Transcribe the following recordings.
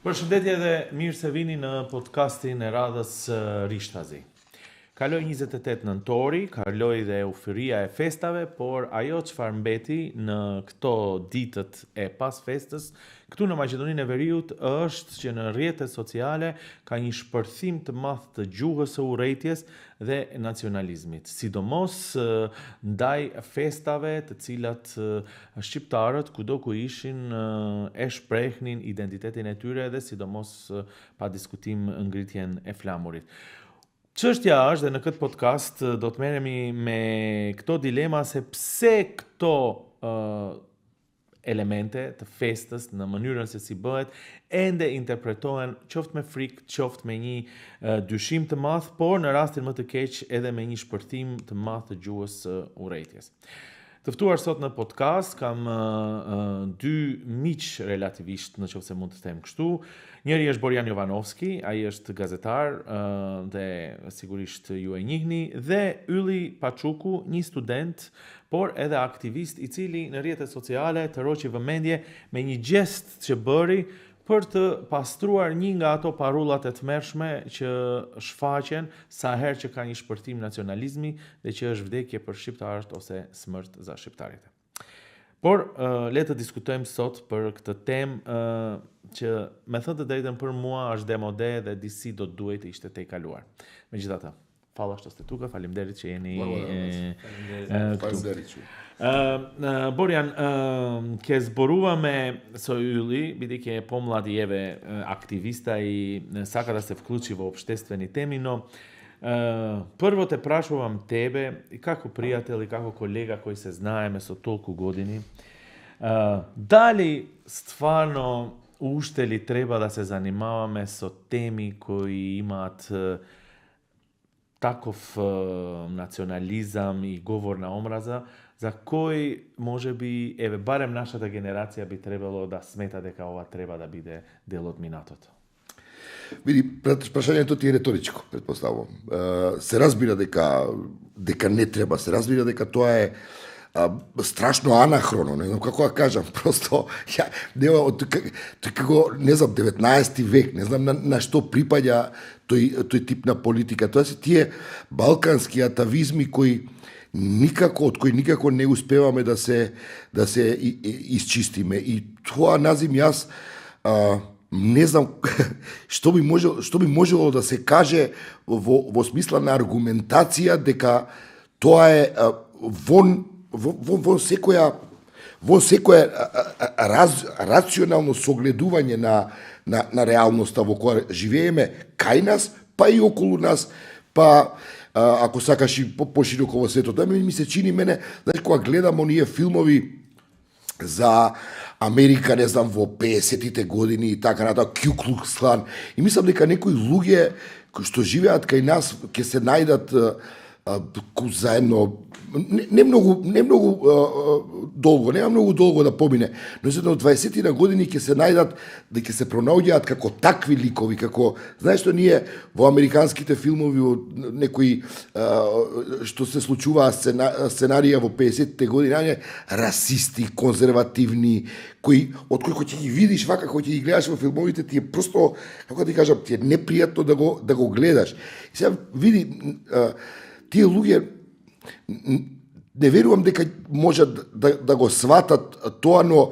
Përshëndetje dhe mirë se vini në podcastin e radhës Rishtazi. Kaloi 28 nëntori, kaloi dhe euforia e festave, por ajo çfarë mbeti në këto ditët e pas festës, këtu në Maqedoninë e Veriut, është që në rrjetet sociale ka një shpërthim të madh të gjuhës së urrëties dhe nacionalizmit, sidomos ndaj festave të cilat shqiptarët kudo ku ishin e shprehnin identitetin e tyre dhe sidomos pa diskutim ngritjen e flamurit. Çështja është dhe në këtë podcast do të merremi me këto dilema se pse këto elemente të festës në mënyrën se si bëhet ende interpretohen qoftë me frikë, qoftë me një dyshim të madh, por në rastin më të keq edhe me një shpërthim të madh të gjuhës së urrëties. Të ftuar sot në podcast kam dy miq relativisht, nëse mund të them kështu. Njëri është Borjan Jovanovski, ai është gazetar dhe sigurisht ju e njihni, dhe Ylli Paçuku, një student, por edhe aktivist i cili në rrjetet sociale të roqi vëmendje me një gjest që bëri për të pastruar një nga ato parullat e tmerrshme që shfaqen sa herë që ka një shpërthim nacionalizmi dhe që është vdekje për shqiptarët ose smrt za shqiptarët. Por le të diskutojmë sot për këtë temë që me thënë të drejtën për mua është demode dhe disi do të duhet të ishte te i kaluar. Megjithatë, falla što ste tuka, faleminderit që jeni këtu. Borjan, ke zborua me со Ylli, бидејќи е помлади активиста и сака да се вклучи во општествени теми, но прво те прашувам тебе и како пријател и како колега кој се знаеме со толку години, дали стварно уште ли треба да се занимаваме со теми кои имаат таков национализам и говор на омраза, за кој можеби барем нашата генерација би требало да смета дека ова треба да биде дел од минатото. Види, прашањето ти е реторичко, претпоставувам. Се разбира дека не треба, се разбира дека тоа е страшно анахроно, не знам како да кажам, просто како не знам 19 век, не знам на што припаѓа тој тип на политика. Тоа се тие балкански атавизми од кои никако не успеваме да се исчистиме. И тоа назим јас не знам што би можело да се каже во смисла на аргументација дека тоа е во секоја рационално согледување на реалноста во која живееме кај нас, па и околу нас, па ако сакаш и пошироко во светот. Ми се чини мене, знаеш, кога гледам оние филмови за Америка, не знам, во 50-тите години и така натаму, Ку Клукс Клан, и мислам дека некои луѓе кои што живеат кај нас ќе се најдат заедно не многу долго, нема многу долго да помине, но за 20 на години ќе се најдат, дека се пронаоѓаат како такви ликови, како, знаеш што ние во американските филмови некои што се случуваа сценарија во 50-те години, расисти, конзервативни, од кои ќе ги видиш вака, кои ќе ги гледаш во филмовите, ти е просто, како да ти кажам, ти е непријатно да го гледаш. И сега види, тие луѓе не верувам дека можат да го сватат тоа, но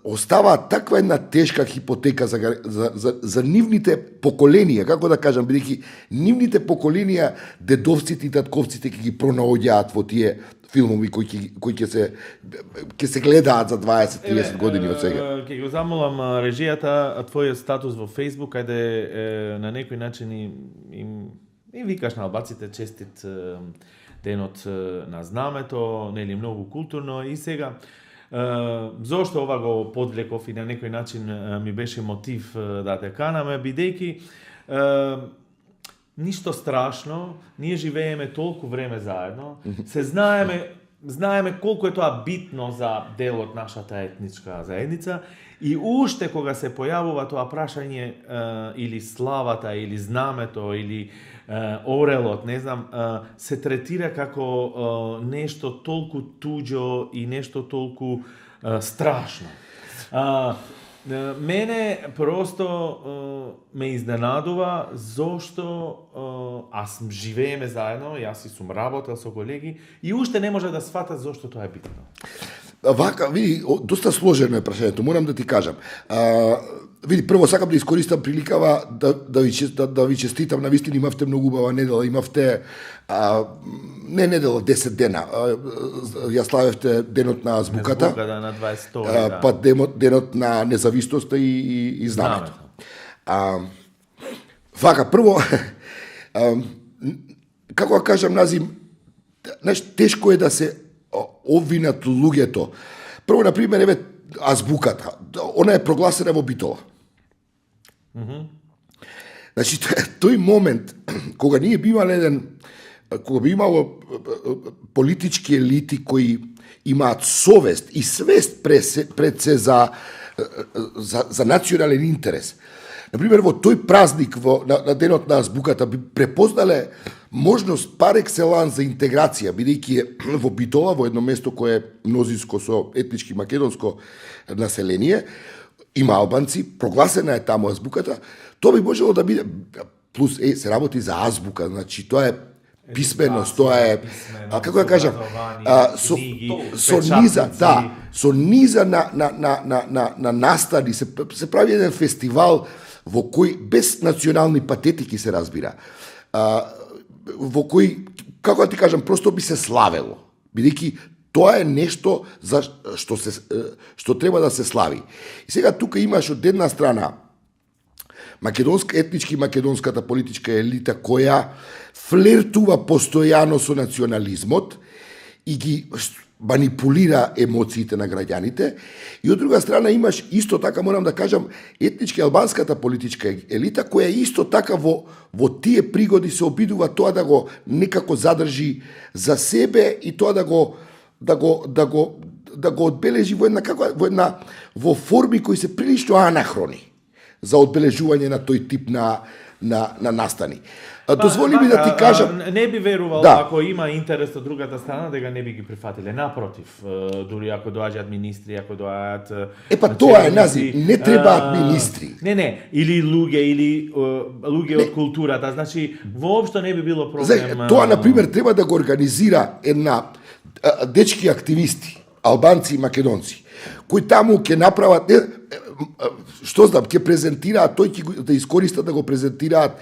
оставаат таква една тешка хипотека за нивните поколенија, како да кажам, бидејќи нивните поколенија, дедовците и татковците ќе ги пронаоѓаат во тие филмови кои ќе се гледаат за 20-30 години од сега. Ќе го замолам режијата, твојот статус во Facebook, каде на некој начин им викаш на албаците честит денот на знамето, нели многу културно, и сега зошто ова го подвлеков и на некој начин ми беше мотив да те канаме, бидејќи ништо страшно, ние живееме толку време заедно, се знаеме колку е тоа битно за дел од нашата етничка заедница, и уште кога се појавува тоа прашање или славата, или знамето, или орелот, не знам, се третира како нешто толку туѓо и нешто толку страшно. Мене просто ме изненадува зошто аз живееме заедно, јас и сум работел со колеги и уште не може да сфатат зошто тоа е битно. Вака, види, доста сложено е прашањето, морам да ти кажам. Види, прво сакам да искористам приликава да ви честитам, навистина имавте многу убава недела, имавте не недела, 10 дена. Ја славевте денот на азбуката. Азбуката на 22. Па денот на независноста и знамето. Вака, прво, како да кажам, Назим, тешко е да се обвинат луѓето. Прво, например, еве азбуката. Она е прогласена во Битола. Значи, тој момент, кога ние би имало политички елити кои имаат совест и свест пред се за национален интерес. Например, во тој празник, на денот на азбуката, би препознале можност пар екселанс за интеграција, бидејќи во Битола, во едно место кое е мнозинско со етнички македонско население, има албанци, прогласена е таму азбуката, тоа би можело да биде, плюс се работи за азбука, значи тоа е писменост, тоа е, како да кажам, со низа на настани, се прави еден фестивал во кој без национални патетики се разбира, во кој, како да ти кажам, просто би се славело, бидејќи тоа е нешто за што треба да се слави. И сега тука имаш од една страна етнички македонската политичка елита која флиртува постојано со национализмот и ги манипулира емоциите на граѓаните, и од друга страна имаш исто така, морам да кажам, етнички албанската политичка елита која исто така во тие пригоди се обидува тоа да го некако задржи за себе и тоа да го одбележи во форми кои се прилично анахрони за одбележување на тој тип на настани. Дозволи ми да ти кажам... Не би верувал, ако има интерес од другата страна, дека не би ги прифатиле. Напротив, дури ако доаѓаат министри, ако доаѓаат... Тоа е, Нази, не требаат министри. Не, или луѓе од културата, значи, воопшто не би било проблем. Тоа, например, треба да го организира една дечки активисти, албанци и македонци, кои таму ќе направат, што знам, ќе презентираат, тој ќе да искористат да го презентираат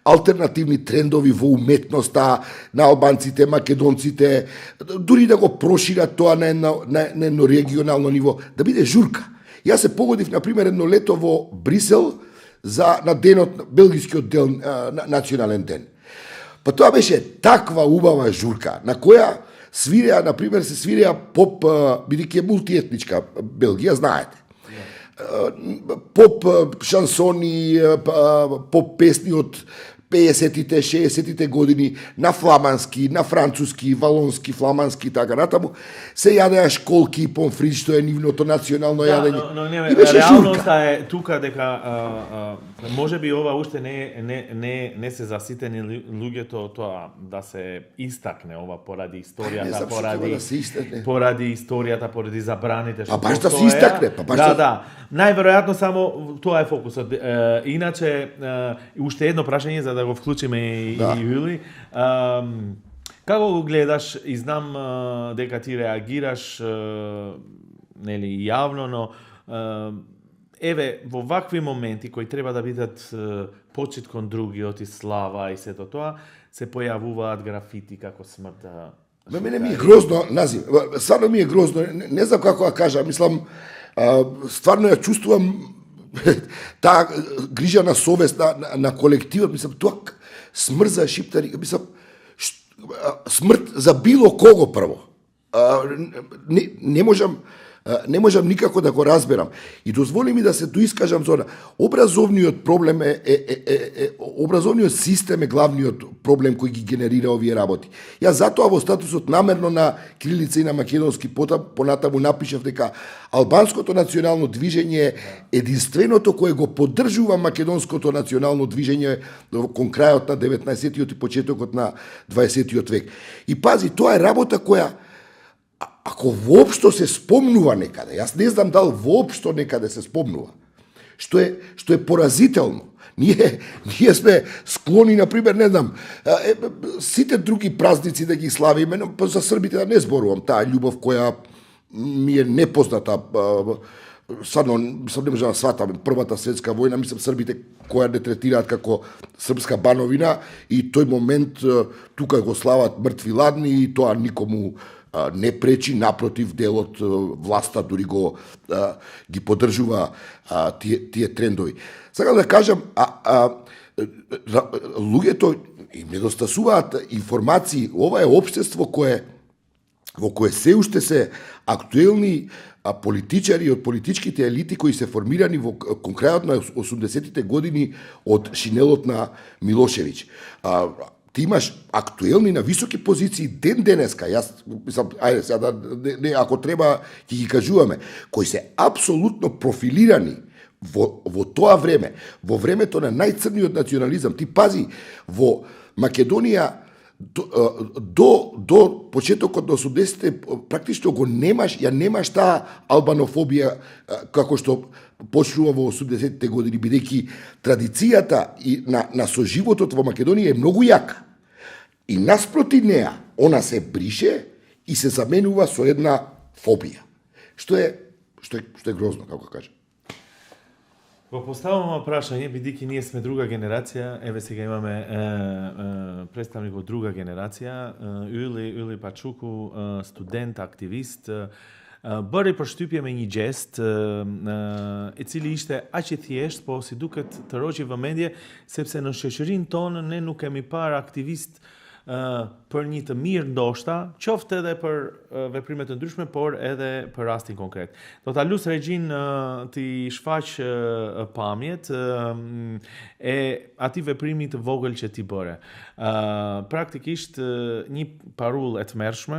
алтернативни трендови во уметноста на албанците, македонците, дури да го прошират тоа на едно регионално ниво, да биде журка. Јас се погодив, например, едно лето во Брисел на денот, белгискиот ден, национален ден. Па тоа беше таква убава журка, на која свиреа, например, се свиреа поп, бидејќи е мултиетничка Белгија, знаете. Поп шансони, поп песни од 50-тите, 60-тите години на фламански, на француски, валонски, фламански и така натаму, се јадеа школки и помфрит, што е нивното национално јадење. И беше реалноста е тука дека можеби ова уште не се заситени луѓето тоа да се истакне ова поради историјата, поради забраните што баш да се истакне, Да. Најверојатно само тоа е фокусот. Иначе уште едно прашање за да го вклучиме и Јули. Како го гледаш, и знам дека ти реагираш нели јавно, но еве во вакви моменти кои треба да бидат почит кон другиот и слава и сето тоа, се појавуваат графити како смрт. Мене ми е грозно, Назим, стварно ми е грозно, не знам како да кажам, мислам, стварно ја чувствувам таа грижа на совест на колективот, мислам, тоа смрт за шиптари, мислам, смрт за било кого прво. Не можам никако да го разберам. И дозволи ми да се доискажам за образовниот проблем образовниот систем е главниот проблем кој ги генерира овие работи. Јас затоа во статусот намерно на кирилица и на македонски понатаму напишав дека албанското национално движење е единственото кое го поддржува македонското национално движење кон крајот на 19-тиот и почетокот на 20-тиот век. И пази, тоа е работа која ако воопшто се спомнува некаде, јас не знам дали воопшто некаде се спомнува, што е поразително. Ние сме склони, например, не знам, сите други празници да ги славиме, но за србите да не зборувам, таа љубов која ми е непозната, сам не можам да сватам, Првата светска војна, мислам србите која не третираат како српска бановина и тој момент тука го слават мртви ладни и тоа никому не пречи, напротив, делот власта дури ги поддржува тие трендови. Сакам да кажам, луѓето им недостасуваат информации. Ова е општество во кое се уште се актуелни политичари од политичките елити кои се формирани во конкретно на 80-тите години од шинелот на Милошевиќ. Ти имаш актуелни на високи позиции ден денеска, јас мислам, ајде сега ако треба ќе ги кажуваме, кои се апсолутно профилирани во тоа време, во времето на најцрниот национализам. Ти пази, во Македонија до почетокот на 80-те практично ја немаш таа албанофобија како што почнува во 80-те години, бидејќи традицијата и на соживотот во Македонија е многу јака. И наспроти неа, она се брише и се заменува со една фобија. Што е грозно, како кажа. Го поставуваме прашање, бидејќи ние сме друга генерација, еве сега имаме представник од друга генерација, Ули Пачуку, студент, активист, bëri përshtypje me një gjest i cili ishte aq i thjesht, po si duket të roqi vëmendje, sepse në shoqërinë tonë ne nuk kemi parë aktivist për një të mirë ndoshta, qoftë edhe për veprime të ndryshme, por edhe për rastin konkret. Do ta lus regjin ti shfaq pamjet e atij veprimi të vogël që ti bëre. Praktikisht një parull e tmerrshme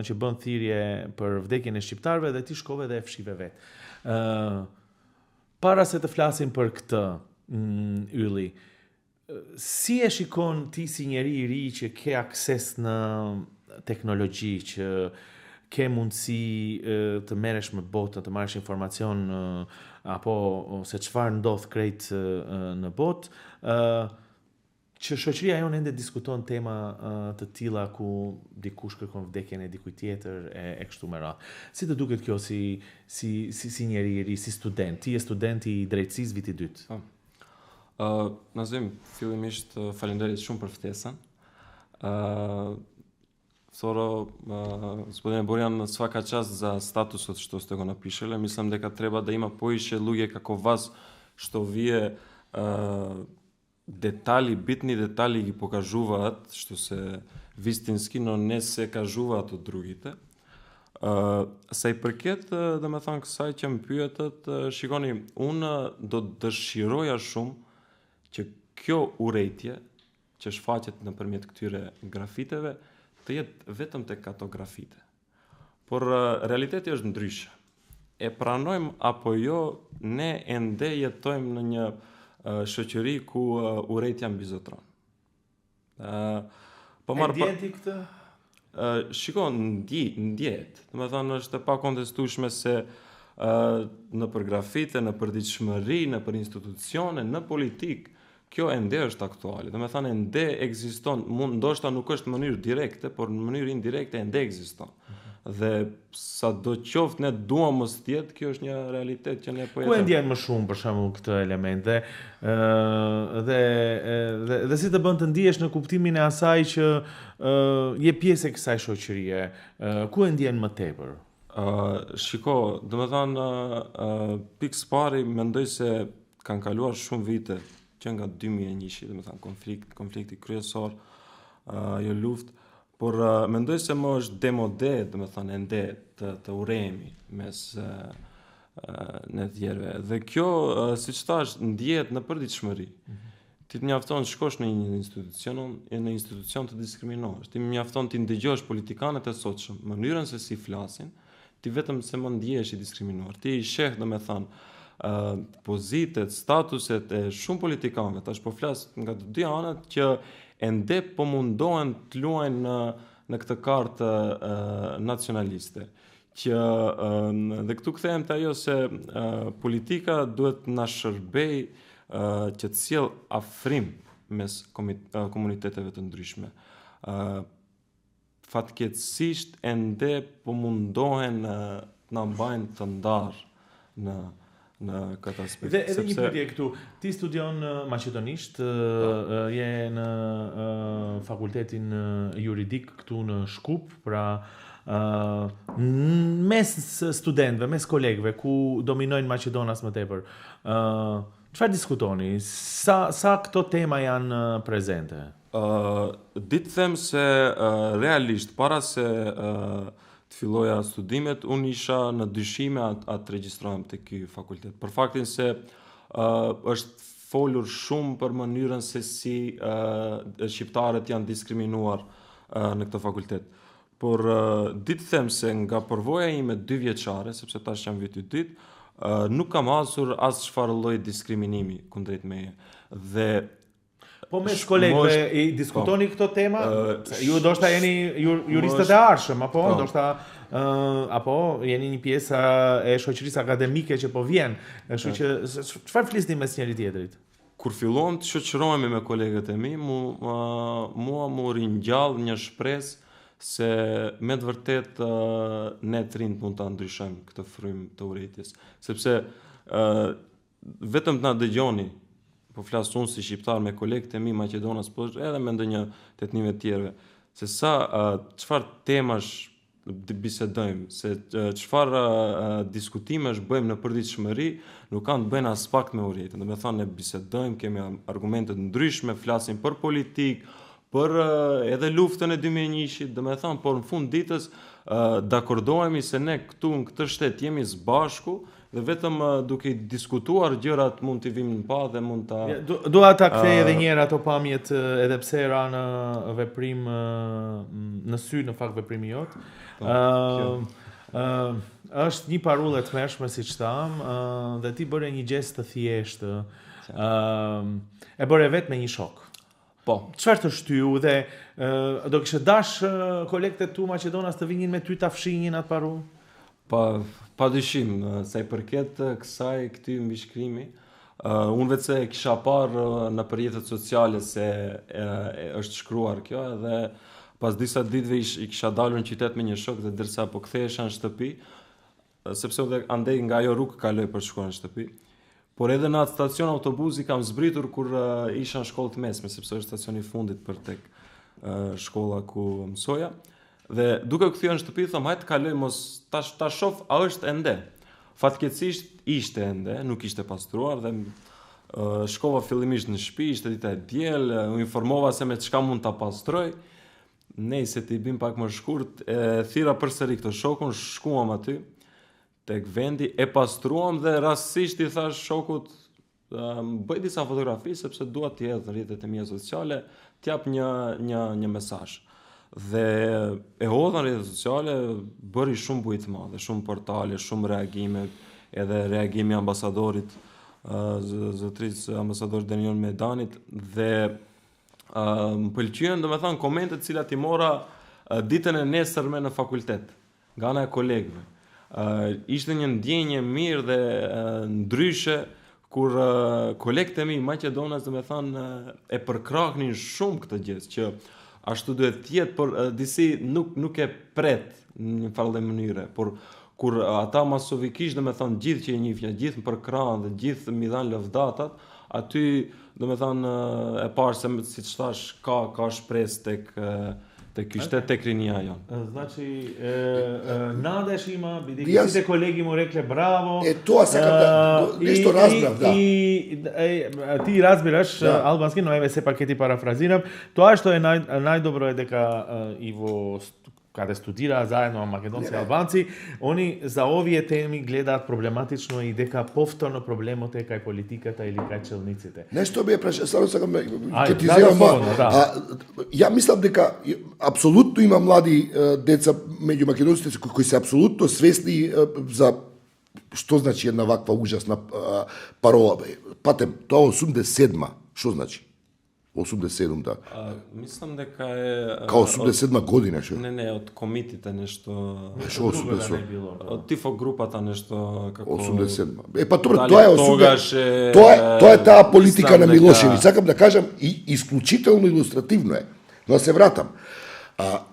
që bën thirrje për vdekjen e shqiptarëve dhe ti shkove dhe e fshive vet. Para se të flasim për këtë, Ylli, si e shikon ti si njeri i ri që ke akses në teknologji, që ke mundësi të merresh me botën, të marrësh informacion apo se çfarë ndodh krejt në botë, që shoqëria jonë ende diskuton tema të tilla ku dikush kërkon vdekjen e dikujt tjetër e kështu me radhë. Si të duket kjo si njeri i ri, si student? Ti je student i drejtësisë viti 2. Nazvim fillimisht falenderit shumë për ftesën. Второ, господине Борјан, свака част за статусот што сте го напишале. Мислам дека треба да има поише луѓе како вас што вие битни детали ги покажуваат, што се вистински, но не се кажуваат од другите. Сај përket, dhe me thënë kësaj që më pyetët, shikoni, unë do të dëshiroja shumë që kjo urrejtje që shfaqet nëpërmjet këtyre grafiteve të jetë vetëm tek ato grafite. Por realiteti është ndryshe. E pranojmë apo jo, ne ende jetojmë në një shoqëri ku urrejtja mbizotron. Po marr ti këtë? Shikon, ndjet. Do të thënë është e pakontestueshme se në për grafite, në për diçmëri, në për institucione, në politikë, kjo ende është aktuale. Do të thënë ende ekziston, ndoshta nuk është në mënyrë direkte, por në mënyrë indirekte ende ekziston. Dhe sa do qoftë ne duam mos tjetë, kjo është një realitet që ne po jetojmë. Ku e ndjen më shumë për shembull këtë element dhe si të bën të ndihesh në kuptimin e asaj që je pjesë e kësaj shoqërie? Ku e ndjen më tepër? Shiko, do të thënë pikë pari mendoj se kanë kaluar shumë vite që nga 2001, do të thënë konflikti kryesor, jo luftë, por mendoj se më është demode, do të thënë ende të urrejemi mes ne tjerëve. Dhe kjo, siç thash, ndihet në përditshmëri. Ti të mjafton shkosh në një institucion të diskriminohesh. Ti mjafton ti ndëgjosh politikanët e sotshëm, mënyrën se si flasin, ti vetëm se më ndihesh i diskriminuar. Ti i sheh, do të thënë, pozitet, statuset e shumë politikanëve, tash po flas nga të dy anët që ende po mundohen të luajnë në këtë kartë nacionaliste. Që dhe këtu kthehem te ajo se politika duhet na shërbej që të sjell afrim mes komuniteteve të ndryshme. Fatkeqësisht ende po mundohen na mbajnë të ndarë në këtë aspekt. Dhe edhe një pyetje këtu, ti studion maqedonisht, je në fakultetin juridik këtu në Shkup, pra mes studentëve, mes kolegëve ku dominojnë Maqedonas më tepër. Çfarë diskutoni? Sa këto tema janë prezente? Ditë them se realisht para se të filloja studimet, unë isha në dyshime atë regjistrohem te ky fakultet. Për faktin se është folur shumë për mënyrën se si shqiptarët janë diskriminuar në këtë fakultet. Por ditë them se nga përvoja ime 2 vjeçare, sepse tash jam viti 2, nuk kam hasur as çfarë lloji diskriminimi kundrejt meje. Dhe po mes kolegëve i diskutoni këto tema? Ju ndoshta jeni juristët e arshëm, apo ndoshta apo jeni një pjesë e shoqërisë akademike që po vjen. Kështu që çfarë flisni mes njëri tjetrit? Kur filluam të shoqërohemi me kolegët e mi, mua më ringjall një shpresë se me të vërtet ne të rinjt mund ta ndryshojmë këtë frym të urrëties, sepse vetëm të na dëgjoni, po flas unë si shqiptar me kolegët e mi Maqedonas, po edhe me ndonjë të etnive të tjerëve, se sa çfarë temash bisedojmë, se çfarë diskutimesh bëjmë në përditshmëri, nuk kanë të bëjnë as pak me urrëtitjen. Do të thonë ne bisedojmë, kemi argumente të ndryshme, flasim për politikë, për edhe luftën e 2001-shit, do të thonë, por në fund ditës dakordohemi se ne këtu në këtë shtet jemi së bashku dhe vetëm duke diskutuar gjërat mund t'i vim në pa dhe mund ta... Dua ta kthej edhe një herë ato pamjet edhe pse ra në veprim në sy në fakt veprimi jot. Është një parullë e tmerrshme siç tham, dhe ti bëre një gjest të thjeshtë. E bëre vetë me një shok. Po. Çfarë të shtyu dhe do kishe dash kolegët tu Maqedonas të vinin me ty ta fshinjin atë parullë? Pa dyshim, sa i përket këtij mbishkrimi, unë vetë se kisha parë në rrjetet sociale se është shkruar kjo, edhe pas disa ditëve i kisha dalur në qytet me një shok dhe derisa po kthehesha në shtëpi, sepse edhe andej nga ajo rrugë kaloj për të shkuar në shtëpi. Por edhe në atë stacion autobusi kam zbritur kur isha në shkollë të mesme, sepse është stacioni i fundit për tek shkolla ku mësoja. Dhe duke u kthyer në shtëpi them hajt kaloj mos ta shoh a është ende. Fatkeqësisht ishte ende, nuk ishte pastruar dhe shkova fillimisht në shtëpi, ishte dita e diel, u informova se me çka mund ta pastroj. Nëse ti bim pak më shkurt, thira përsëri këtë shokun, shkuam aty tek vendi, e pastruam dhe rastësisht i thash shokut bëj disa fotografi sepse dua të hedh në rrjetet e mia sociale, t'jap një mesazh. Dhe e hodha në rrjetet sociale, bëri shumë bujë të madhe, shumë portale, shumë reagime, edhe reagimi i ambasadorit, zotërisë ambasadorit Daniel Medanit, dhe më pëlqyen, domethënë, komentet të cilat i mora ditën e nesërme në fakultet, nga ana e kolegëve. Ishte një ndjenje mirë dhe ndryshe kur kolegët e mi Maqedonas, domethënë, e përkrahnin shumë këtë gjë, që ashtu duhet të jetë, por disi nuk e pret në një farë mënyre, por kur ata masovikisht, domethënë, gjithë që e njihnin, gjithë më përkrahen dhe gjithë mi dhan lëvdatat, aty domethënë e parë se siç thash ka shpresë tek ky shtet, tek rinia jonë. Znači, nadeš ima, vidite kolegi mu rekle bravo. To nešto razbirav, da. Ti razbiraš albanski, no evo se paketi parafraziram. To što je najdobro je дека Ivo kada studira zajedno Makedonci i Albanci, oni za ovие temi гледаат проблематично и дека повторно проблемот е кај политиката или кај челниците. Нешто би само сакам ќе ти земам. Ја мислам дека апсолутно има млади деца меѓу македонците кои се апсолутно свесни за што значи една ваква ужасна парола. Патем, тоа 87-ма, што значи? 87, да. Мислам дека е... Као 87 година, шо? Не, од комитите нешто... Шо 87? Од тифо групата нешто како... 87. Па добро, Дали тоа е тогаш тоа е таа политика на мислам Милошевиќ. Сакам да кажам и исклучително илустративно е. Но се вратам.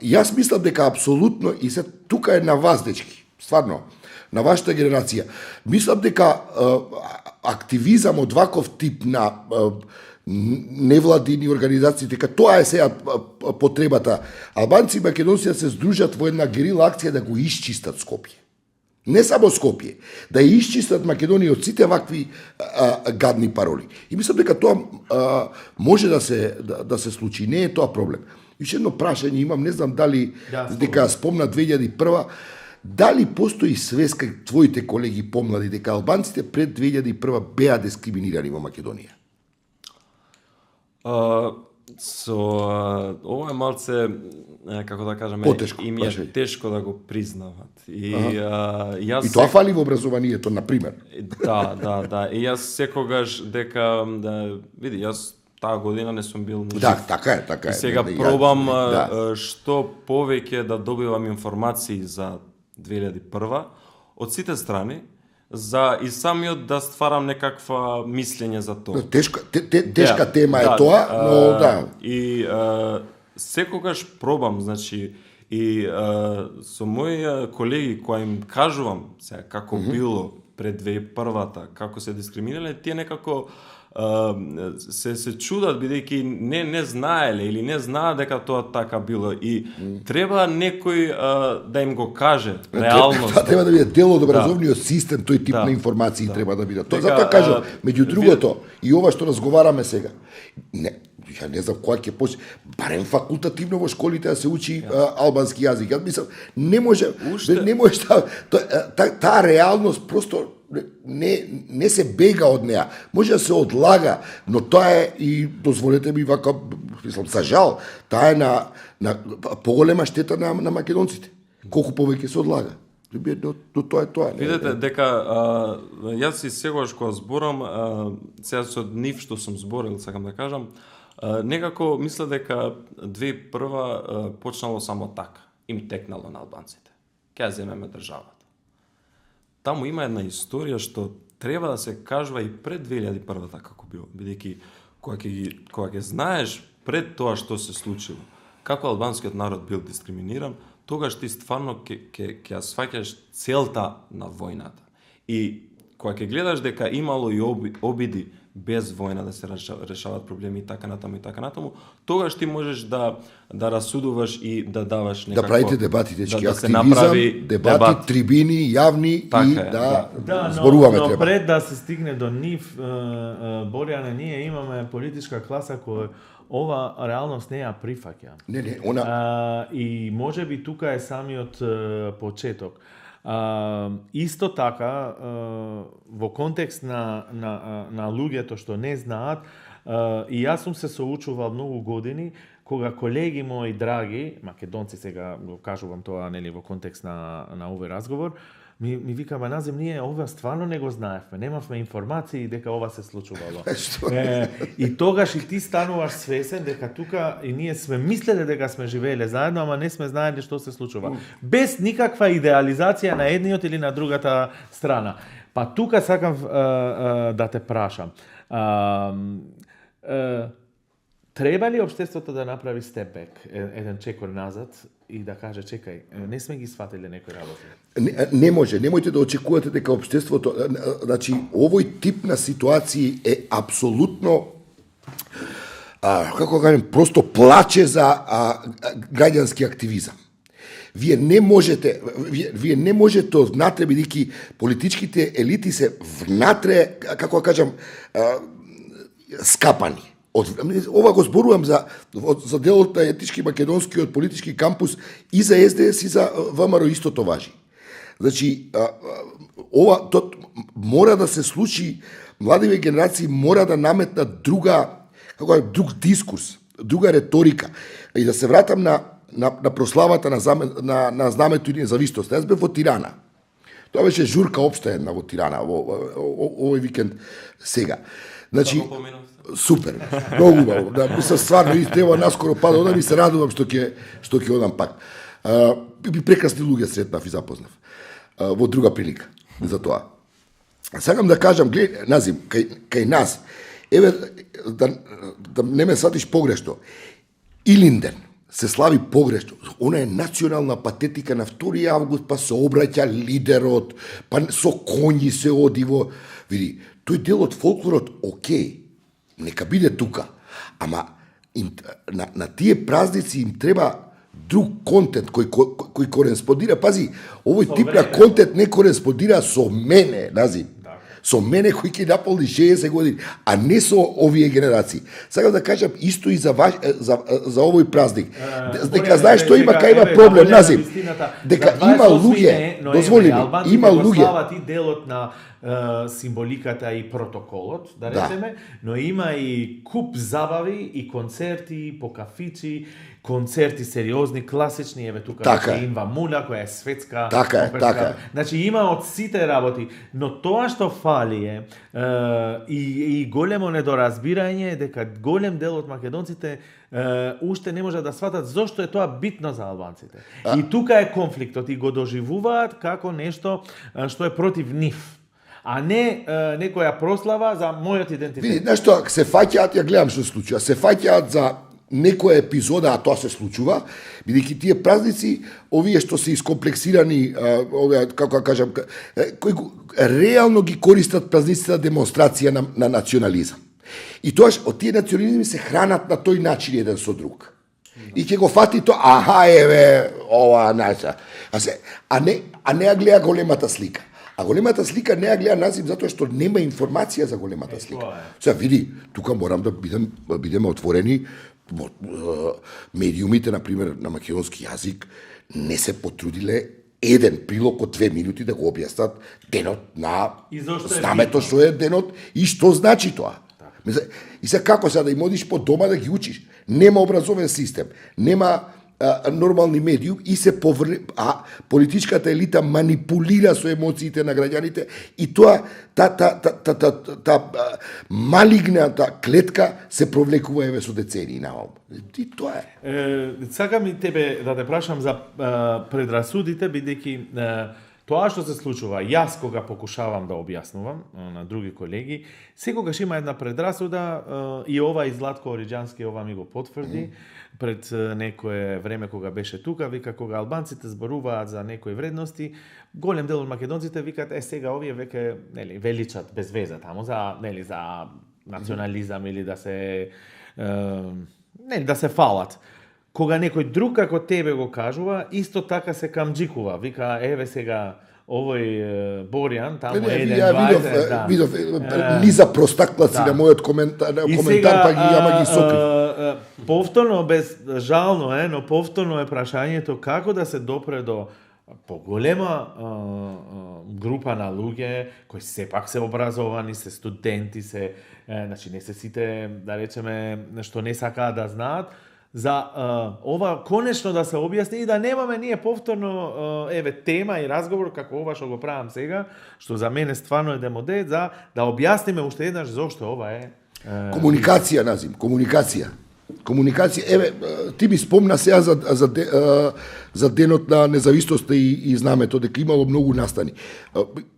Јас мислам дека апсолутно и се тука е на вас, дечки. Стварно, на вашата генерација. Мислам дека активизам од ваков тип на невладини организации, дека тоа е сега потребата. Албанци и македонци се здружат во една герила акција да го исчистат Скопје. Не само Скопје, да ја исчистат Македонија од сите вакви гадни пароли. И мислам дека тоа може да се случи, не е тоа проблем. Уште едно прашање имам, не знам дали дека спомна 2001, дали постои свест кај твоите колеги помлади дека албанците пред 2001 беа дискриминирани во Македонија? Ова е малце, како да кажеме, Потешко, им е тешко да го признават. И јас И тоа фали во образованието, на пример. Да. И јас секогаш дека види, јас таа година не сум бил жив. Да, така е. И сега пробам што повеќе да добивам информации за 2001 од сите страни, за и самиот да стварам некаква мислење за тоа. Тешка тема е тоа, но да. И секогаш пробам, значи, и со мои колеги кои им кажувам сега како било пред 2001-та, како се дискриминирале, тие некако се чудат бидејќи не знаеле или не знаат дека тоа така било и треба некој да им го каже реалност. Треба да биде дел од образовниот систем, тој тип на информации треба да биде. Тоа затоа кажам, меѓу другото и ова што разговараме сега. Ја не знам која ќе почне, барем факултативно во школите да се учи албански јазик. Јас мислам, не може таа реалност просто не се бега од неа. Може да се одлага, но тоа е и дозволете ми вака, мислам, за жал, таа е на поголема штета на македонците. Колку повеќе се одлага. Но тоа е тоа. Видете дека јас и сегаш кога зборам, сега со нив што сум зборил, сакам да кажам, некако мисля дека 2001 почнало само така. Им текнало на албанците. Ќе ја земеме државата. Таму има една историја што треба да се кажува и пред 2001 како било, бидејќи кога ќе знаеш пред тоа што се случило, како албанскиот народ бил дискриминиран, тогаш ти стварно ќе ја сваќаш целта на војната. И кога ќе гледаш дека имало и обиди без војна да се решават проблеми и така натаму, тогаш ти можеш да расудуваш и да даваш некако... Да правите дебати, дечки, да се активизам, направи дебати, трибини, јавни и да зборуваме но треба. пред да се стигне до нив, Борјане, ние имаме политичка класа која ова реалност не ја прифаќа. Не, она... И може би тука е самиот почеток. Исто така, во контекст на луѓето што не знаат, и јас сум се соучувал многу години, кога колеги мои драги, македонци сега го кажувам тоа нели во контекст на овој разговор, ми викаме назем, ние ова стварно не го знаевме, немавме информации дека ова се случувало. И тогаш и ти стануваш свесен дека тука и ние сме мислеле дека сме живееле заедно, ама не сме знаеле што се случува. Без никаква идеализација на едниот или на другата страна. Па тука сакам да те прашам. Треба ли општеството да направи степ бек, еден чекор назад и да каже чекај, не сме ги сватиле некои работи? Не може, немојте да очекувате дека општеството, значи овој тип на ситуации е апсолутно како кажем, просто плаче за граѓански активизам. Вие не можете внатре, бидејќи политичките елити се внатре, како да кажам, скапани. Ова го зборувам за делот на етнички македонскиот политички кампус и за СДС и за ВМРО истото важи. Значи, ова мора да се случи, младиве генерации мора да наметнат друг дискурс, друга реторика. И да се вратам на прославата на знамето и независтост. Јас бев во Тирана. Тоа беше журка општа една во Тирана овој викенд сега. Значи супер, многу убаво. Да, мислам стварно и треба наскоро па да одам и се радувам што ќе одам пак. Прекрасни луѓе сретнав и запознав во друга прилика за тоа. Сакам да кажам, гледај, Назим, кај нас, еве да не ме сватиш погрешно. Илинден се слави погрешно. Она е национална патетика на 2 август, па се обраќа лидерот, па со коњи се оди во... Види, тој дел од фолклорот, окей, нека биде тука, ама на тие празници им треба друг контент кој кореспондира. Пази, овој тип на контент не кореспондира со мене, Назим. Со мене кој ќе наполни 60 години, а не со овие генерации. Сакам да кажам исто и за овој празник. Дека знаеш што има, кај има проблем, Назим. Дека има луѓе, дозволи ми, има луѓе. Слават и делот на символиката и протоколот, да речеме, но има и куп забави и концерти по кафичи, концерти сериозни, класични, еве тука е Инва Муна, која е светска. Така. Значи има од сите работи, но тоа што фали е и големо недоразбирање дека голем дел од македонците уште не може да сватат зошто е тоа битно за албанците. И тука е конфликтот и го доживуваат како нешто што е против нив, а не некоја прослава за мојот идентитет. Види, нешто се фаќаат, ја гледам што се случува, се фаќаат за некоја епизода, а тоа се случува, бидејќи тие празници, овие што се искомплексирани, овие, како да кажам, кои реално ги користат празниците за демонстрација на национализам. И тоаш, од тие национализми се хранат на тој начин еден со друг. И ќе го фати тоа, аха, еве, ова, наша. А не ја гледа големата слика. А големата слика не ја гледа Назим затоа што нема информација за големата слика. Сега види, тука морам да бидеме отворени. Медиумите, например, на македонски јазик не се потрудиле еден прилог од 2 минути да го објаснат денот на знамето што е денот и што значи тоа. И сега како сега да им одиш по дома да ги учиш? Нема образовен систем, нема нормални медиум и се политичката елита манипулира со емоциите на граѓаните и тоа та малигната клетка се провлекува еве со децении наом. И тоа е. Сакам и тебе да те прашам за предрасудите, бидејќи тоа што се случува, јас кога покушавам да објаснувам на други колеги, секогаш има една предрасуда и ова и Златко Ориџански ова ми го потврди пред некое време кога беше тука, вика кога албанците зборуваат за некои вредности, голем дел од македонците викаат сега овие веќе величат без веза таму за за национализам или да се да се фалат. Кога некој друг како тебе го кажува, исто така се камџикува. Вика, еве сега, овој Боријан, таму еден, видов, низа простаклаци на мојот коментар, па ги јама ги сокри. Повторно, жално е, но повторно е прашањето како да се допре до поголема група на луѓе кои сепак се образовани, се студенти, значи не се сите, да речеме, што не сакаат да знаат, за ова конечно да се објасни и да немаме ние повторно тема и разговор како ова што го правам сега, што за мене стварно е демоде, за да објасниме уште еднаш зошто ова е комуникација, Назим, комуникација, еве, ти ми спомна сега за денот на независноста и знамето, дека имало многу настани.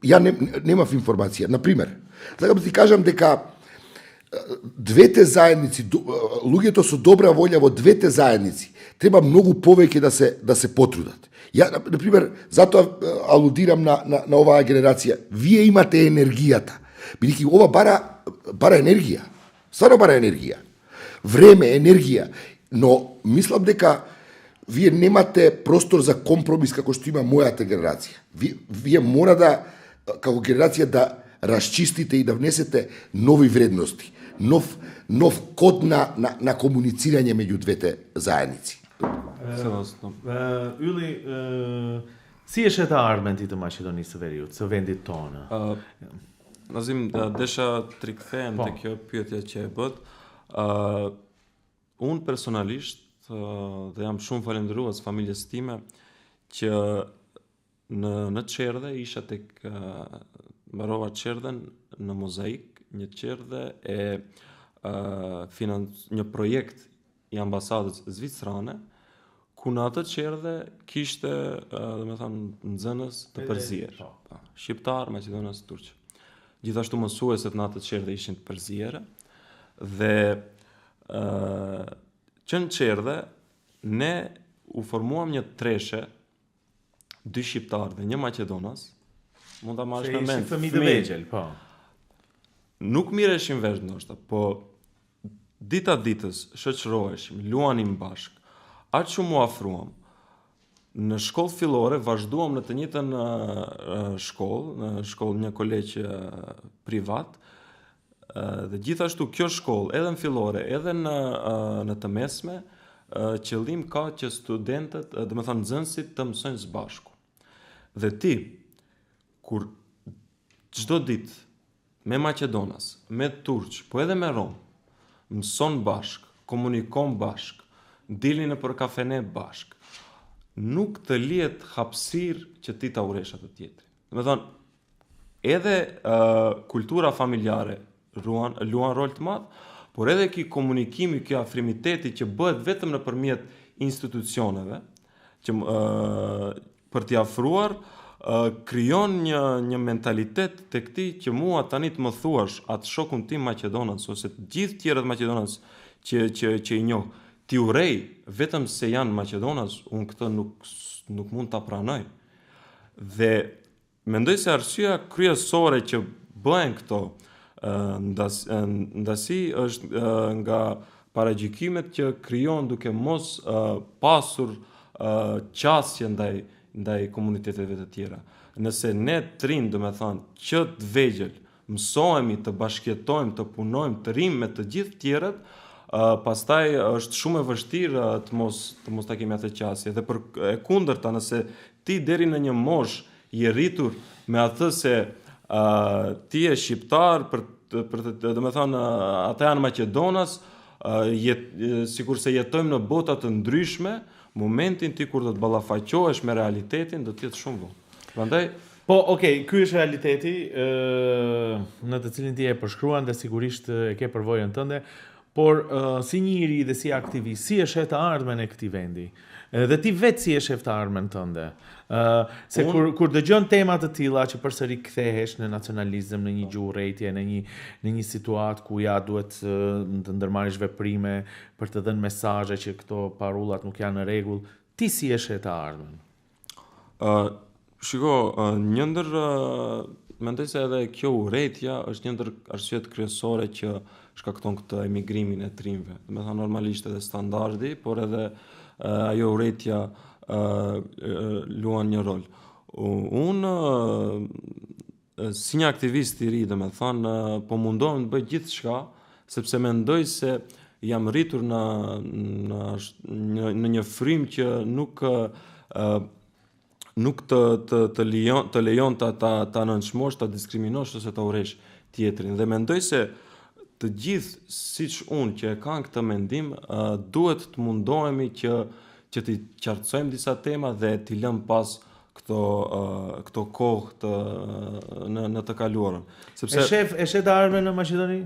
Ја немав информација. Например, сакам да ти кажам дека двете заедници, луѓето со добра волја во двете заедници, треба многу повеќе да се потрудат. Ја, например, затоа алудирам на оваа генерација. Вие имате енергијата. Бидејќи ова бара енергија. Стварно бара енергија. Време, енергија. Но мислам дека вие немате простор за компромис како што има мојата генерација. Вие мора да, како генерација, да расчистите и да внесете нови вредности. Нов код на комуницирање меѓу двете заедници. Ули, си еше та арментите Македонија вериот, со венди тона. Назим, деша трикфен, такива пијатја ќе бод. Un personalisht, da jam shumë falendërues familjes time që në Çerdhe isha tek mbarova Çerdhen në Mozaik, një Çerdhe një projekt i ambasadës zvicrane, ku në atë Çerdhe kishte, nxënës të përzier, shqiptar, maqedonës, turq. Gjithashtu mësueset në atë Çerdhe ishin të përziere dhe që në Çerdhe ne u formuam një treshe, 2 shqiptar dhe 1 maqedonas, mund ta marrësh në mend. Fëmijë të vegjël, po. Nuk mirëshim vesh ndoshta, po dita ditës shoqëroheshim, luanim bashk. Aq shumë u afruam. Në shkollë fillore vazhduam në të njëjtën shkollë, një kolegj privat. Dhe gjithashtu kjo shkollë, edhe në fillore, edhe në të mesme, qëllim ka që studentët, nxënësit të mësojnë së bashku. Dhe ti, kur çdo ditë me maqedonas, me turq, po edhe me rom, mëson bashk, komunikon bashk, dilni në për kafene bashk, nuk të lihet hapësirë që ti ta uresh atë tjetrin. Edhe kultura familjare luan rol të madh, por edhe ky komunikimi, ky afrimiteti që bëhet vetëm nëpërmjet institucioneve, që për t'i afruar, krijon një mentalitet tek ti që mua tani të më thuash atë shokun tim maqedonas ose të gjithë tjerët maqedonas që i njoh, ti urej vetëm se janë maqedonas, unë këtë nuk mund ta pranoj. Dhe mendoj se arsyeja kryesore që bëhen këto ndasi është nga paragjikimet që krijon duke mos pasur qasje ndaj komuniteteve të tjera. Nëse ne trin, që të vegjël, mësohemi të bashkëjetojmë, të punojmë, të rrim me të gjithë tjerët, pastaj është shumë e vështirë të mos ta kemi atë qasje. Dhe për e kundërta, nëse ti deri në një moshë je rritur me atë se ti je shqiptar, ata janë maqedonas, sikur se jetojmë në bota të ndryshme, momentin ti kur do të ballafaqohesh me realitetin do të jetë shumë vonë. Prandaj ky është realiteti në të cilin ti e përshkruan dhe sigurisht e ke përvojën tënde, por si njëri dhe si aktivist, si e sheh të ardhmen e këtij vendi? Dhe ti vetë si e sheh të ardhmen tënde? Se kur dëgjon tema të tilla që përsëri kthehesh në nacionalizëm, në një gjuhërrejtje, në një situatë ku ja duhet të ndërmarrësh veprime për të dhënë mesazhe që këto parullat nuk janë në rregull, ti si e sheh të ardhmen? Një ndër mendoj se edhe kjo urrejtja është një ndër arsyet kryesore që shkakton këtë emigrimin e trimëve. Normalisht edhe standardi, por edhe ajo urrejtja luan një rol. Unë si një aktivist i ri, po mundohem të bëj gjithçka, sepse mendoj se jam rritur në një frym që nuk të lejon ta nënçmosh, ta diskriminosh ose ta uresh tjetrin. Dhe mendoj se të gjithë, siç unë që e kanë këtë mendim, duhet të mundohemi që t'i qartësojmë disa tema dhe t'i lëmë pas këto kohë në të kaluarën. E sheh të ardhmen në Maqedoni?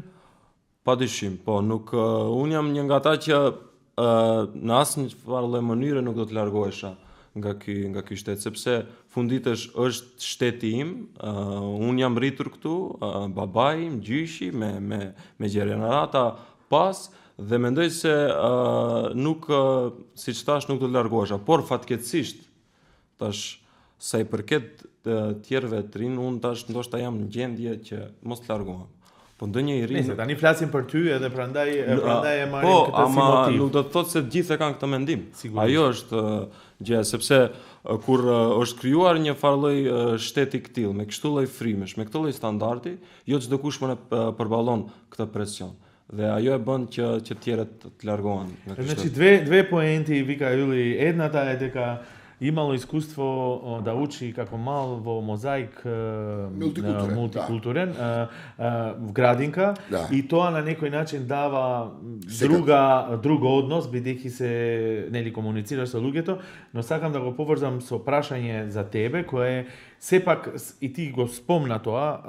Padyshim, po unë jam një nga ata që në asnjë farë mënyre nuk do të largohesha nga ky shtet, sepse funditesh është shteti im, unë jam rritur këtu, babai im, gjyshi, me gjenerata pas, dhe mendoj se siç thash, nuk do të largohesha, por fatkeqësisht tash sa i përket tjerëve të rinë, unë tash ndoshta jam në gjendje që mos të largohem. Po ndonjë i ri. Tani flasim për ty edhe prandaj e marrim këtë si motiv. Po, nuk do të thotë se të gjithë e kanë këtë mendim. Ajo është gjë, sepse kur është krijuar një farë lloj shteti këtill, me kështu lloj frymesh, me këtë lloj standardi, jo çdo kush mund të përballon këtë presion. Dhe ajo e bën që tjerët të largohen nga ky shtet. Dve poenti vika ylli, edhe ata edhe ka имало искуство да учи како мал во мозаик мултикултурен в градинка и тоа на некој начин дава друг однос бидејќи се нели комуницираш со луѓето, но сакам да го поврзам со прашање за тебе кое сепак и ти го спомна тоа,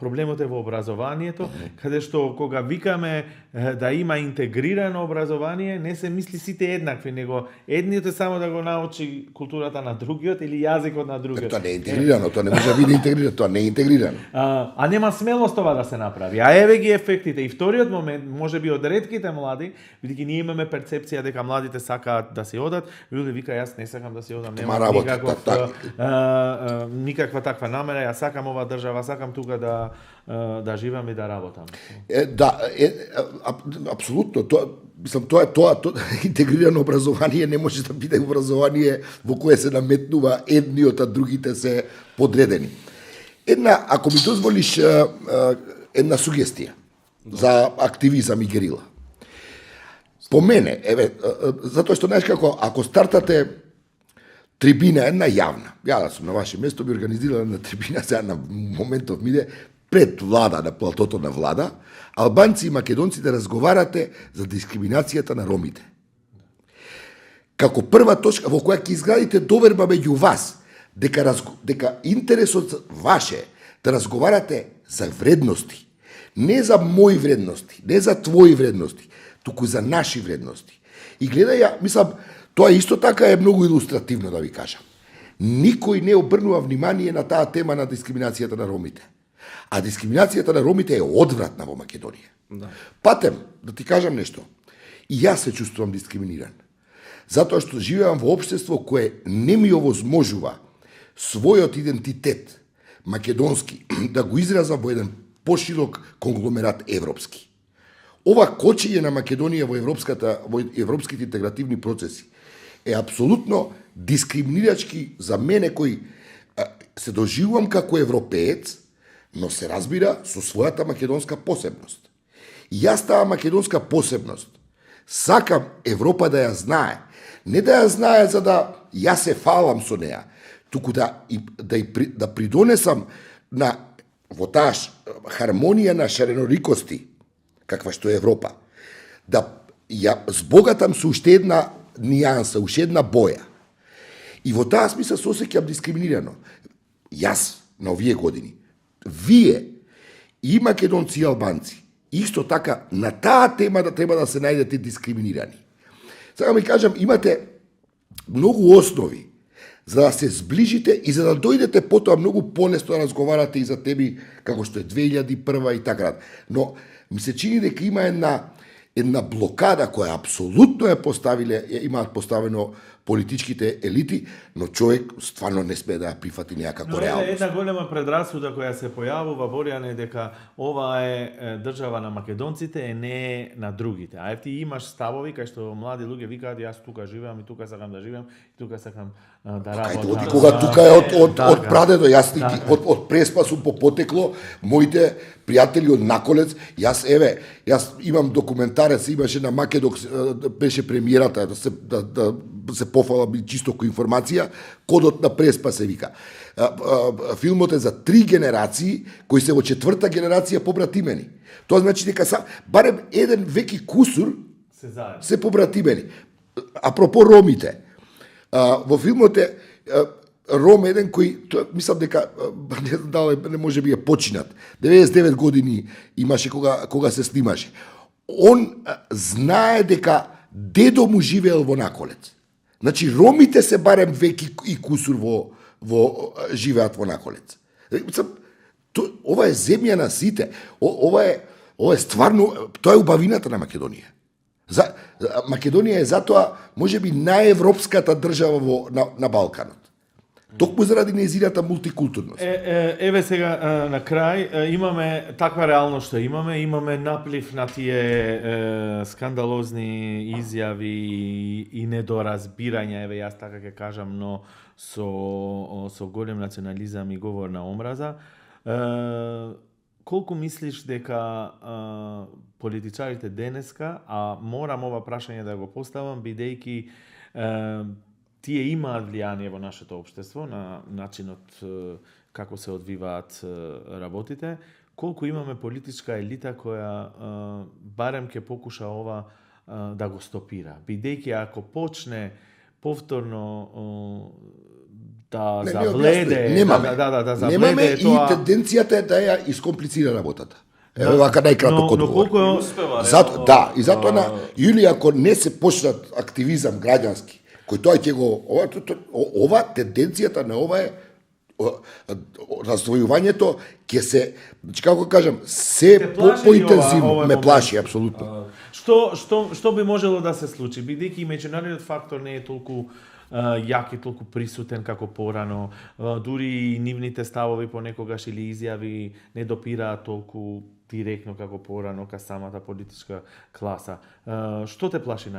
проблемот е во образованието, каде што кога викаме да има интегрирано образование, не се мисли сите еднакви, него едниот е само да го научи културата на другиот или јазикот на другиот. Тоа не е интегрирано, тоа не може да биде интегрирано, тоа не е интегрирано. А нема смелост това да се направи. А еве ги ефектите. И вториот момент, може би од ретките млади, бидејќи ние имаме перцепција дека младите сакаат да се одат, луѓе вика јас не сакам да се одам, нема никаква таква намера, јас сакам ова држава, сакам тука да живеам и да работам. Апсолутно, тоа интегрирано образование не може да биде образование во кое се наметнува едниот, а другите се подредени. Ако ми дозволиш, една сугестија за активизам и герила. По мене, затоа што знаеш како, ако стартате трибина една јавна, ја да сум на ваше место, би организирала на трибина, сега на моментов ми иде, пред влада, на платото на влада, албанци и македонци да разговарате за дискриминацијата на ромите. Како прва точка во која ќе изградите доверба меѓу вас, дека интересот ваше да разговарате за вредности, не за мои вредности, не за твои вредности, туку за наши вредности. И гледај, мислам, тоа исто така е многу илустративно, да ви кажам. Никој не обрнува внимание на таа тема на дискриминацијата на ромите. А дискриминацијата на ромите е одвратна во Македонија. Да. Патем, да ти кажам нешто. И јас се чувствувам дискриминиран. Затоа што живеам во општество кое не ми овозможува својот идентитет македонски да го изразам во еден поширок конгломерат европски. Ова кочење на Македонија во европските интегративни процеси е апсолутно дискриминирачки за мене кој се доживувам како европеец, но се разбира со својата македонска посебност. И јас таа македонска посебност сакам Европа да ја знае. Не да ја знае за да јас се фалам со неа, туку да придонесам во таа хармонија на шареноликости, каква што е Европа, да ја збогатам со уште една нијанса, уште една боја. И во таа смисла се осеќам дискриминирано. Јас на овие години, вие и македонци и албанци, исто така на таа тема да треба да се најдете дискриминирани. Сега ми кажам, имате многу основи за да се зближите и за да дојдете потоа многу полесно да разговарате и за теми како што е 2001 и така. Но ми се чини дека има една блокада која апсолутно имаат поставено политичките елити, но човек стварно не смее да ја прифати некако реалност. Една голема предрасуда која се појавува, Боријане, дека ова е држава на македонците, не на другите. А ти имаш ставови кај што млади луѓе викаат јас тука живеам и тука сакам да живеам и тука сакам да работам. Кога тука е од прадедо, јас од Преспа сум по потекло, моите пријатели од Наколец, јас имам документарец, имаше на Македокс, беше премиерата да се пофала чисто ко информација, Кодот на Преспа се вика. Филмот е за 3 генерации кои се во 4-та генерација побратимени. Тоа значи дека барем еден веки кусур се побратимени. Апропо ромите, во филмот е Ром еден кој, мислам дека не знам дали не може би е починат. 99 години имаше кога се снимаше. Он знае дека дедо му живеел во Наколец. Значи ромите се барем веки и кусур во живеат во Наколец. Ова е земја на сите. Ова е стварно, тоа е убавината на Македонија. Македонија е затоа можеби најевропската држава на Балканот. Токму заради нејзината мултикултурност. Еве сега на крај имаме таква реалност што имаме наплив на тие скандалозни изјави и недоразбирања, еве јас така ќе кажам, но со голем национализам и говор на омраза. Колку мислиш дека политичарите денеска, а морам ова прашање да го поставам бидејќи тие имаат влијание во нашето општество, на начинот како се одвиваат работите, колку имаме политичка елита која барем ќе покуша ова да го стопира. Бидејќи ако почне повторно да завледе, да завледе немаме тоа... и тенденцијата е да ја искомплицира работата. Еве вака најкратко одговор. И затоа на Јули, ако не се почнат активизам граѓански, кој тоа ќе го ова тенденцијата на ова е раздвојувањето ќе се, значи како кажам, се поинтензивно ме плаши апсолутно. Што би можело да се случи, бидејќи меѓународниот фактор не е толку јак и толку присутен како порано, дури и нивните ставови понекогаш или изјави не допираат толку директно како порано ка самата политичка класа. Што те плаши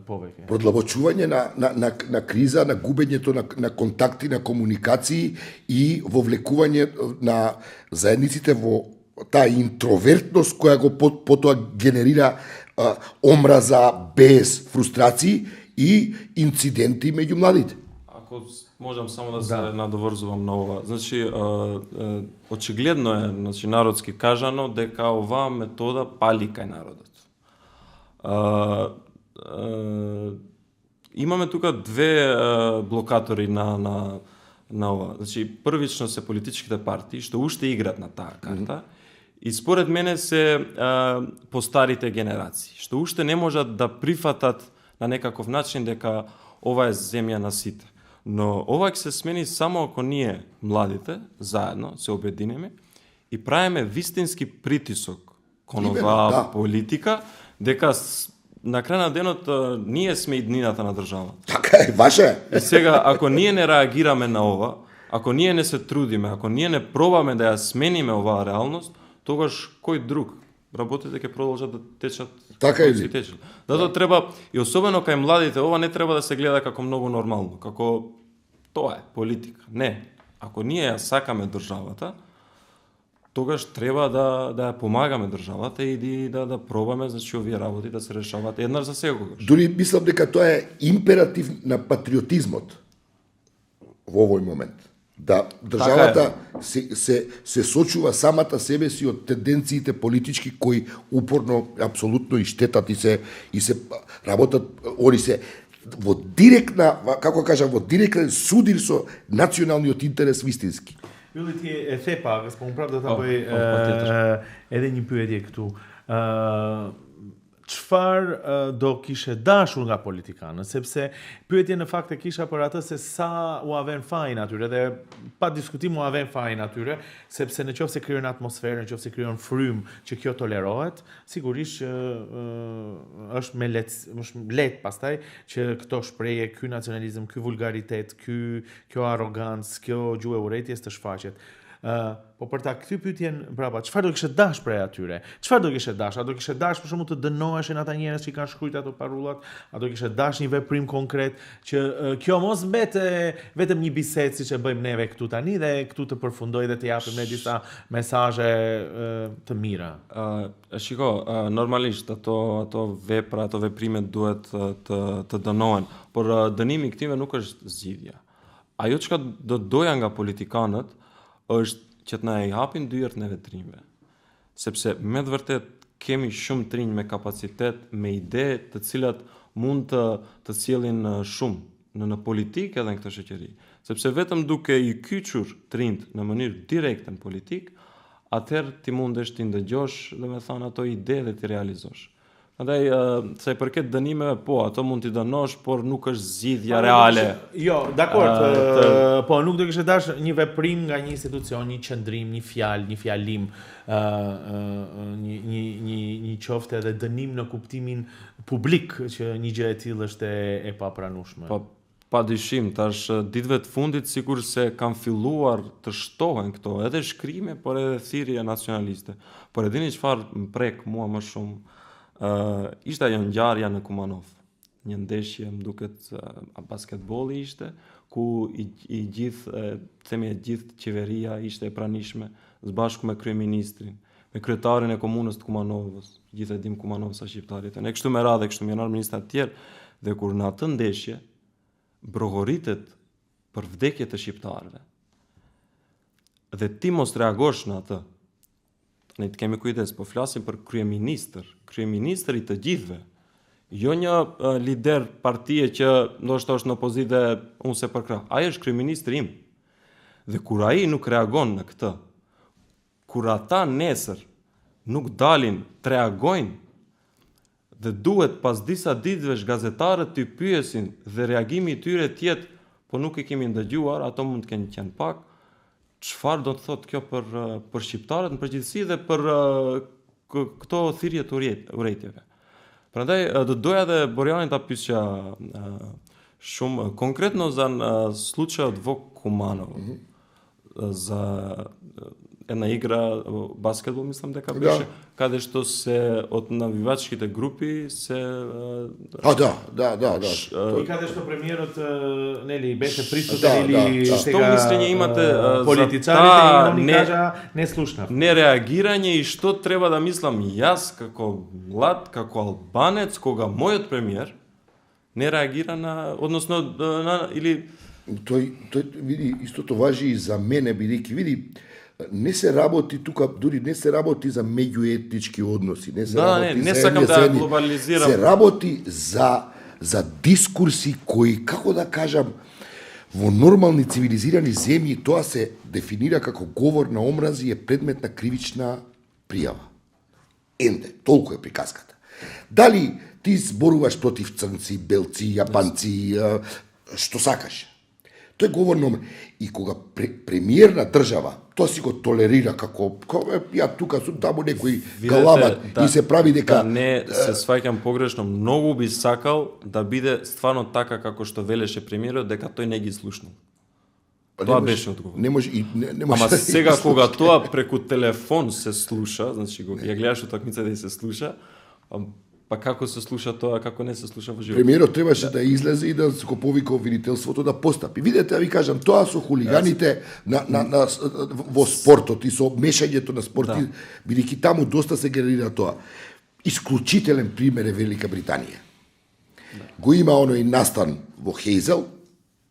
повеќе? Продлабочување на криза, на губењето на контакти, на комуникации и вовлекување на заедниците во таа интровертност која го потоа генерира омраза, бес, фрустрации и инциденти меѓу младите. Ако можам само да се надоврзувам на ова. Значи, очигледно е, значи, народски кажано, дека оваа метода пали кај народот. Имаме тука две блокатори на ова. Значи, првично се политичките партии, што уште играат на таа карта, и според мене се постарите генерации, што уште не можат да прифатат на некаков начин дека ова е земја на сите. Но ова ќе се смени само ако ние, младите, заедно се обединиме и правиме вистински притисок кон оваа политика, дека на крај на денот ние сме иднината на држава. Така е, ваша е. И сега, ако ние не реагираме на ова, ако ние не се трудиме, ако ние не пробаме да ја смениме оваа реалност, тогаш кој друг? Работите ќе продолжат да течат. Така е. Затоа треба, и особено кај младите, ова не треба да се гледа како многу нормално, како тоа е политика. Не. Ако ние ја сакаме државата, тогаш треба да ја помагаме државата и да пробаме, значи, овие работи да се решаваат еднаш за секогаш. Дури мислам дека тоа е императив на патриотизмот во овој момент. Да државата се сочува самата себе си од тенденциите политички кои упорно апсолутно и штетат и се работат, они се во директна, како кажам, во директен судир со националниот интерес вистински. Јули, ти ефепа, господин прав да табој еден pyetje këtu. Çfarë do kishe dashur nga politikanët, sepse pyetja në fakt e kisha për atë se sa u aven fajin atyre dhe pa diskutim u aven fajin atyre, sepse në qoftë se krijon atmosferë, në qoftë se krijon frym që kjo tolerohet, sigurisht është lehtë pastaj që këto shprehje, ky nacionalizëm, ky vulgaritet, kjo arrogancë, kjo gjuhë e urrëties të shfaqet. Po për ta kthy pyetjen brapa, çfarë do kishe dash prej atyre? Çfarë do kishe dash? A do kishe dash për shkakun të dënoheshin ata njerëz që kanë shkruajtur ato parullat? A do kishe dash një veprim konkret që kjo mos mbete vetëm një bisedë siç e bëjmë neve këtu tani dhe këtu të përfundoj dhe të japim ne disa mesazhe të mira? Shiko, normalisht ato vepra, ato veprime duhet të dënohen, por dënimi i këtyre nuk është zgjidhja. Ajo çka do doja nga politikanët është që të na i hapin dyert në vetrimve. Sepse me të vërtet kemi shumë trinj me kapacitet, me ide të cilat mund të sjellin shumë në politikë edhe në këtë shoqëri. Sepse vetëm duke i kyçur trinjt në mënyrë direkte në politikë, atëherë ti mundesh të ndëgjosh, domethënë ato ide dhe të realizosh. Andaj, sa i përket dënimeve, po, ato mund t'i dënosh, por nuk është zgjidhja reale. Jo, dakord, po nuk do kishe dash një veprim nga një institucion, një qëndrim, një fjalë, një fjalim, një qoftë edhe dënim në kuptimin publik që një gjë e tillë është e papranueshme. Pa dyshim, tash ditëve të fundit sikur se kanë filluar të shtohen këto, edhe shkrime, por edhe thirrje nacionaliste. Por e dini çfarë më prek mua më shumë? Ishte ajo ngjarja në Kumanov. Një ndeshje, më duket basketbolli ishte, ku i gjithë qeveria ishte e pranishme, së bashku me kryeministrin, me kryetarin e komunës të Kumanovës, gjithë e dim Kumanov sa shqiptarit. Ne kështu me radhë, kështu me janar ministra të tjerë, dhe kur në atë ndeshje, брогоритет për vdekjet e shqiptarëve. Dhe ti mos reagosh në atë. Ne të kemi kujdes, po flasim për kryeministër i të gjithëve. Jo një lider partie që ndoshta është në opozitë dhe unë se përkrah. Ai është kryeministri im. Dhe kur ai nuk reagon në këtë, kur ata nesër nuk dalin të reagojnë, dhe duhet pas disa ditëvesh gazetarët të pyesin dhe reagimi i tyre të jetë, po nuk e kemi ndëgjuar, ato mund të kenë qenë pak, çfarë do të thotë kjo për shqiptarët në përgjithësi dhe për këto thirrje të urrejtjeve. Prandaj do doja dhe Borjanin ta pyesja shumë konkretno za случаja od Kumanov. За една игра баскетбол, мислам дека беше, каде што се од навивачките групи се Да. И каде што премиерот нели беше присутен или што мислење имате политичарите и ни кажа не слушнав. Не реагирање и што треба да мислам јас како млад, како албанец, кога мојот премиер не реагира на, односно или тој види, истото важи и за мене, бидејќи види, не се работи тука, дури не се работи за меѓуетнички односи, не се работи не за сакам да глобализирам. Се работи за дискурси кои, како да кажам, во нормални цивилизирани земји тоа се дефинира како говор на омрази и е предмет на кривична пријава. Толку е приказката. Дали ти зборуваш против црнци, белци, јапанци, што сакаш? Тој е говор на омрази. И кога премиер на држава, тоа си го толерира како ја тука сум таму некој галамат и се прави дека... Не се сваќам погрешно, многу би сакал да биде стварно така како што велеше премиерот, дека тој не ги слушнал. Тоа беше одговор. Не може. Ама сега кога тоа преку телефон се слуша, значи ја гледаш утакмицата и се слуша, па како се слуша тоа, како не се слуша во живот. Премиерот требаше да излезе и да го повика обвинителството да постапи. Видете, ви кажам, тоа со хулиганите во спортот и со мешањето на спорти, бидејќи таму доста се генерира тоа. Исклучителен пример е Велика Британија. Го има оној настан во Хейзел,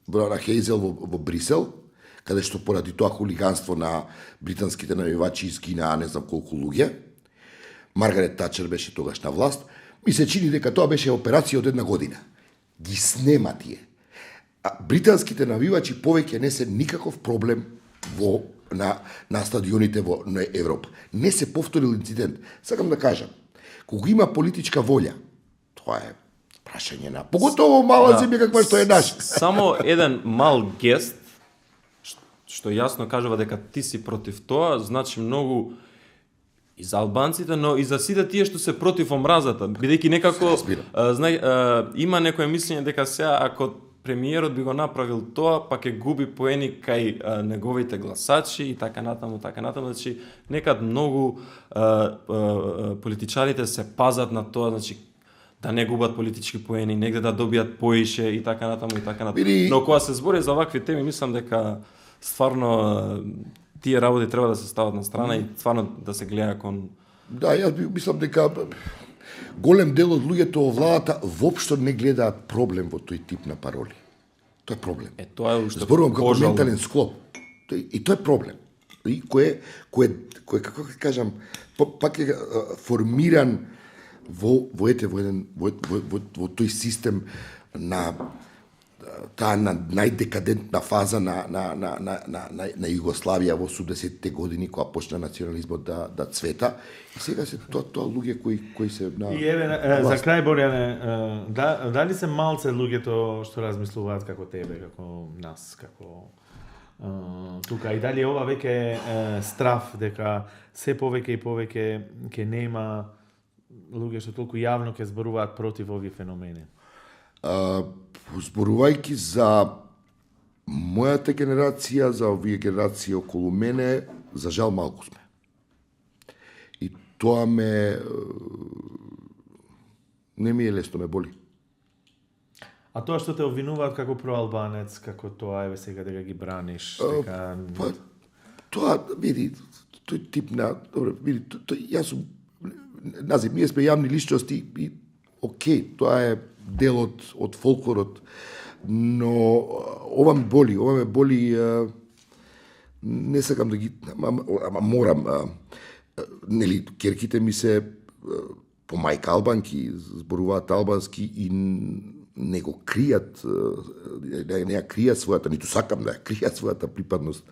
во Брисел, каде што поради тоа хулиганство на британските навивачи изгинаа не знам колку луѓе. Маргарет Тачер беше тогаш на власт. Ми се чини дека тоа беше операција од 1 година. Ги снема тие. А британските навивачи повеќе не се никаков проблем на стадионите во Европа. Не се повторил инцидент. Сакам да кажам, кога има политичка волја, тоа е прашање на поготово мала земја каква што е наша. Само еден мал гест што јасно кажува дека ти си против тоа, значи многу и за албанците, но и за сите тие што се против омразата, бидејќи некако има некое мислење дека сега ако премиерот би го направил тоа, па ќе губи поени кај неговите гласачи и така натаму, значи некад многу политичарите се пазат на тоа, значи да не губат политички поени, негде да добијат поише и така натаму. Но кога се збори за вакви теми, мислам дека стварно тие работи треба да се стават на страна и стварно да се гледа кон... Да, јас мислам дека голем дел од луѓето во владата воопшто не гледаат проблем во тој тип на пароли. Тоа е проблем. Тоа е уште зборувам како ментален склоп. И тоа е проблем. И кој како ќе кажам, пак е формиран во тој систем на таа најдекадентна фаза на Југославија во 80-те години, кога почна национализмот да цвета. И сега се тоа луѓе кои се на... И еве, за крај, Борјане, дали се малце луѓето што размислуваат како тебе, како нас, како тука, и дали ова веќе страф дека се повеќе и повеќе ќе нема луѓе што толку јавно ќе зборуваат против овие феномени? Зборувајќи за мојата генерација, за овие генерации околу мене, за жал малку сме. И тоа не ми е лесно, ме боли. А тоа што те обвинуваат како проалбанец, како тоа еве сега дека ги браниш, дека... Тоа, види, тој тип на... Добре, види, јас сум... Назив, ние сме јавни личности и окей, тоа е дел од фолклорот но ова ме боли, не сакам да ги, ама морам, нели, керките ми се по мајка албанки, зборуваат албански и не го кријат, не ја кријат својата, ниту сакам да ја кријат својата припадност.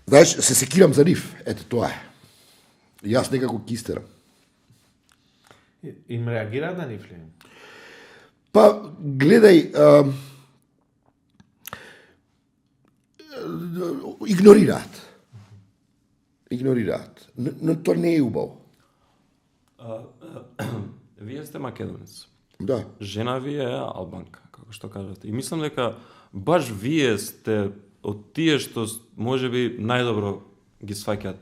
Знаеш, се секирам за нив, ето тоа е. Јас некако кистерам. Им реагираат на нив ли? Па, гледај, игнорираат, но тоа не е убаво. Вие сте македонец. Да. Жена ви е албанка, како што кажате. И мислам дека баш вие сте од тие што можеби најдобро ги сваќаат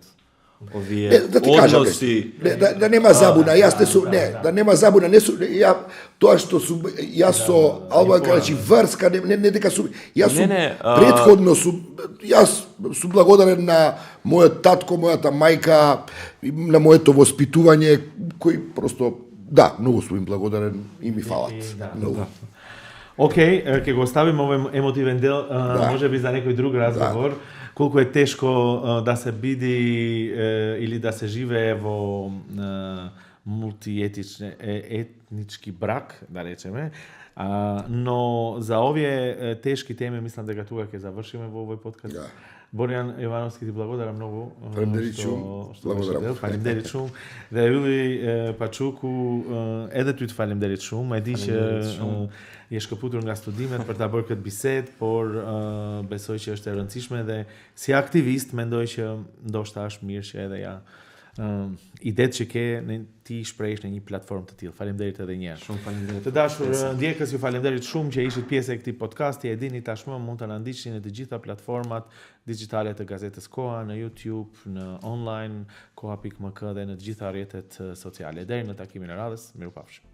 овие да ти кажам, односи. Да нема забуна, јас не сум, да нема забуна, не сум, тоа што сум, јас со албанка, значи врска, не дека сум, јас сум претходно сум, јас сум благодарен на мојот татко, мојата мајка, на моето воспитување, кои просто, да, многу сум им благодарен и ми фалат. Многу. Океј, ќе го оставим овој емотивен дел, можеби за некој друг разговор. Колку е тешко да се биди или да се живее во мултиетнички брак, да речеме. Но за овие тешки теми мислам дека тука ќе завршиме во овој подкаст. Да. Боријан Јовановски, ти благодарам многу. Благодарам. Фалемдеричум. Да јули Пачуку, edetut faleminderit e di që je shkëputur nga studimet për ta bërë këtë bisedë, por besoj që është e rëndësishme dhe si aktivist mendoj që ndoshta është mirë që edhe idetë që ke ti shprehësh në një platformë të tillë. Faleminderit edhe një herë. Shumë faleminderit. Të dashur ndjekës, ju faleminderit shumë që ishit pjesë e këtij podcasti. E dini tashmë mund ta na ndiqni në të gjitha platformat digjitale të gazetës Koha, në YouTube, në online, koha.mk dhe në të gjitha rrjetet sociale. Deri në takimin e radhës, mirupafshim.